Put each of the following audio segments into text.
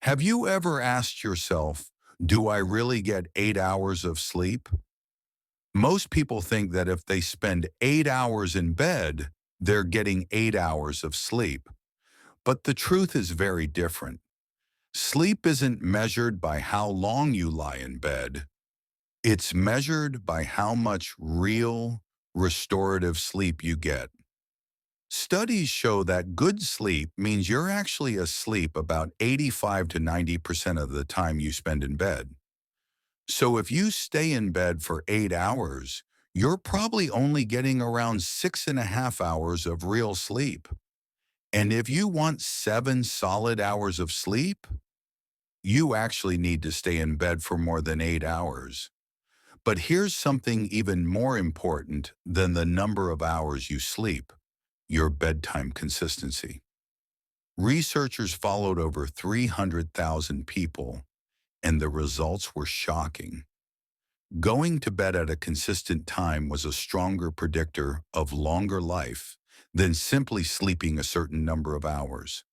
Have you ever asked yourself, do I really get 8 hours of sleep? Most people think that if they spend 8 hours in bed, they're getting 8 hours of sleep. But the truth is very different. Sleep isn't measured by how long you lie in bed. It's measured by how much real, restorative sleep you get. Studies show that good sleep means you're actually asleep about 85 to 90% of the time you spend in bed. So if you stay in bed for 8 hours, you're probably only getting around 6.5 hours of real sleep. And if you want 7 solid hours of sleep, you actually need to stay in bed for more than 8 hours. But here's something even more important than the number of hours you sleep: your bedtime consistency. Researchers followed over 300,000 people, and the results were shocking. Going to bed at a consistent time was a stronger predictor of longer life than simply sleeping a certain number of hours.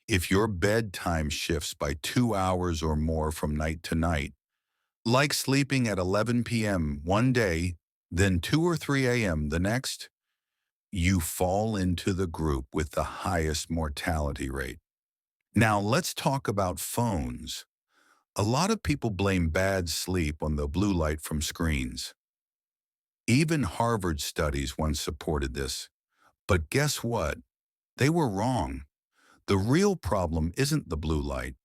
If your bedtime shifts by 2 hours or more from night to night, like sleeping at 11 p.m. one day, then 2 or 3 a.m. the next, you fall into the group with the highest mortality rate. Now let's talk about phones. A lot of people blame bad sleep on the blue light from screens. Even Harvard studies once supported this. But guess what? They were wrong. The real problem isn't the blue light.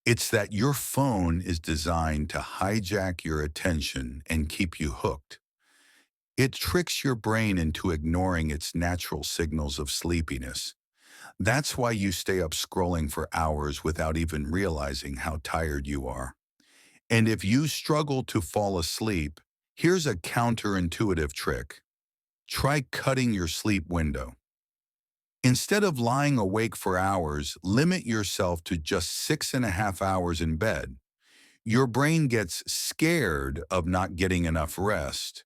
It's that your phone is designed to hijack your attention and keep you hooked. It tricks your brain into ignoring its natural signals of sleepiness. That's why you stay up scrolling for hours without even realizing how tired you are. And if you struggle to fall asleep, here's a counterintuitive trick. Try cutting your sleep window. Instead of lying awake for hours, limit yourself to just 6.5 hours in bed. Your brain gets scared of not getting enough rest,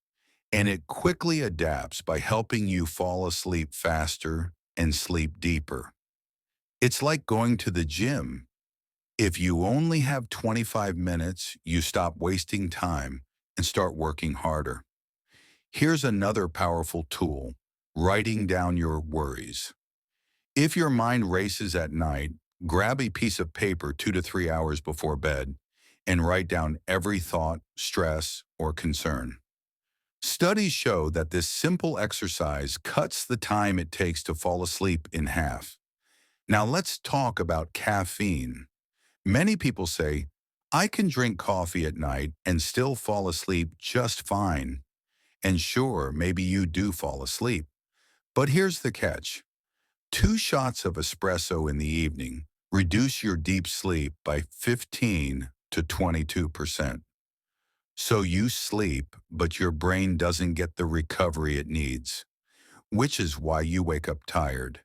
and it quickly adapts by helping you fall asleep faster and sleep deeper. It's like going to the gym. If you only have 25 minutes, you stop wasting time and start working harder. Here's another powerful tool: writing down your worries. If your mind races at night, grab a piece of paper 2 to 3 hours before bed and write down every thought, stress, or concern. Studies show that this simple exercise cuts the time it takes to fall asleep in half. Now let's talk about caffeine. Many people say, I can drink coffee at night and still fall asleep just fine. And sure, maybe you do fall asleep. But here's the catch. 2 shots of espresso in the evening reduce your deep sleep by 15 to 22%. So you sleep, but your brain doesn't get the recovery it needs, which is why you wake up tired.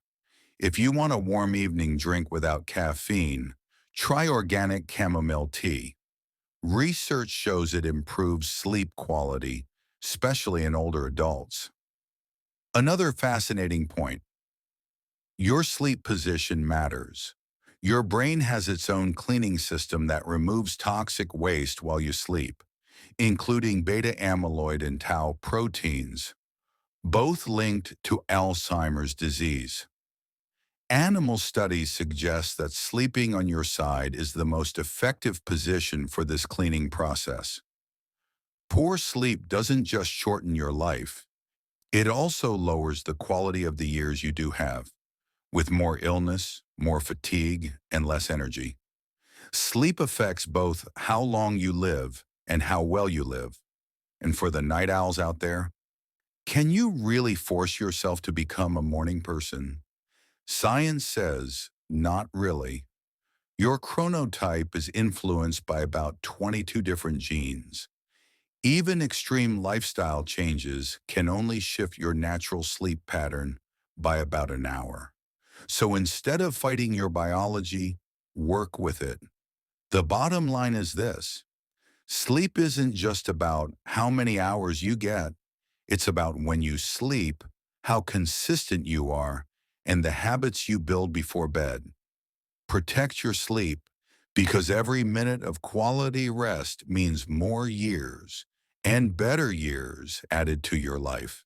If you want a warm evening drink without caffeine, try organic chamomile tea. Research shows it improves sleep quality, especially in older adults. Another fascinating point: your sleep position matters. Your brain has its own cleaning system that removes toxic waste while you sleep, including beta amyloid and tau proteins, both linked to Alzheimer's disease. Animal studies suggest that sleeping on your side is the most effective position for this cleaning process. Poor sleep doesn't just shorten your life, it also lowers the quality of the years you do have, with more illness, more fatigue, and less energy. Sleep affects both how long you live and how well you live. And for the night owls out there, can you really force yourself to become a morning person? Science says, not really. Your chronotype is influenced by about 22 different genes. Even extreme lifestyle changes can only shift your natural sleep pattern by about an hour. So instead of fighting your biology, work with it. The bottom line is this: sleep isn't just about how many hours you get, it's about when you sleep, how consistent you are, and the habits you build before bed. Protect your sleep, because every minute of quality rest means more years and better years added to your life.